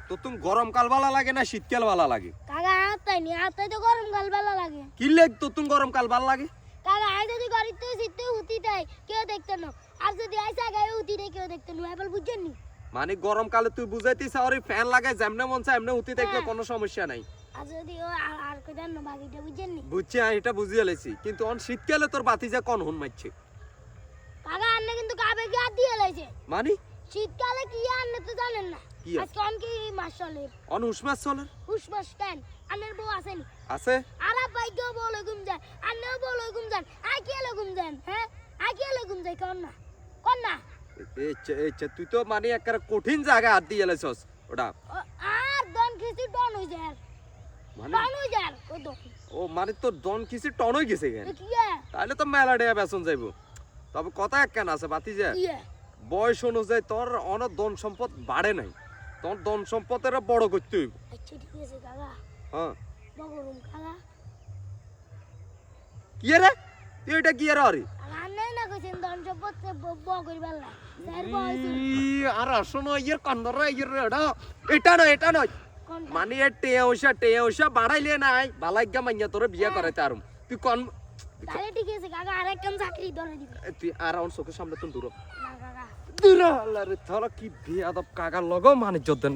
তো তুমি গরমকাল ভালো লাগে না শীতকাল ভালো লাগে? কাকা হাতটাই নি হাতটাই তো গরমকাল ভালো লাগে। কি লেগ তো তুমি গরমকাল ভালো লাগে? কাকা আই যদি গাড়িতে শীতে হুতি দেয় কেউ দেখতে না, আর যদি আইসা গায়ে হুতি দেয় কেউ দেখতে না, এবার বুঝছেন নি? মানে গরমকালে তুই বুঝাইতিস আর ফ্যান লাগায় যেমনে মন চায় এমনি উঠি দেখলে কোনো সমস্যা নাই। আর যদি ও আর কইতেন না বাকিটা বুঝছেন নি? বুঝছি, আমি এটা বুঝিয়ে লেছি, কিন্তু অন শীতকালে তোর বাতিজা কোন হুন মারছে? কাকা আন্নে কিন্তু কাবে কি হাত দিয়ে লাইছে। মানে শীতকালে কি আন্নে তো জানেন না। কি আছে? আজকে অন কি মাস চলে? অন হুসমাস চলে হুসমাস কেন? আন্নের বউ আসেনি? আছে। আরা বাইকে বলে ঘুম যায়, আন্নেও বলে ঘুম যান, আই কি এলে ঘুম যান, হ্যাঁ আই কি এলে ঘুম যায় কোন না কোন না। তুই তো মানে একটা কঠিন জায়গা হাত দিয়ে লেছস ওটা। আর দন খিচি ডন হই যায়, মানে ডন হই যায় ও তো। ও মানে তোর দন কিসি টন হয়ে গেছে কেন? কি তাহলে তো মেলা ডেয়া বেসন যাইবো। তবে কথা একখান আছে বাতিজা, কি বয়স অনুযায়ী তোর অনেক ধন সম্পদ বাড়ে নাই, তোর ধন সম্পদের বড় করতে হইব। আচ্ছা ঠিক আছে কাকা, হ্যাঁ বগরুম কাকা। কি রে তুই এটা কি রে আরে? আর আন্নে না কইছেন দন সম্পদ বগরি বেলা স্যার বয়স আর আসনো ইয়ের কন্দরে ইয়ের এটা নয় এটা নয়, কোন মানে টেয়া ওষা বাড়াইলে নাই বালাইগা মাইয়া তোরে বিয়া করাইতে আরম। তুই কোন তাহলে ঠিক আছে কাকা, আরেকটা চাকরি ধরে দিবে তুই আর আমার চোখের সামনে তুই দূর না কাকা। দূর আল্লাহ রে, তাহলে কি বিয়াদব কাকার লগ মানে যোদ্ধা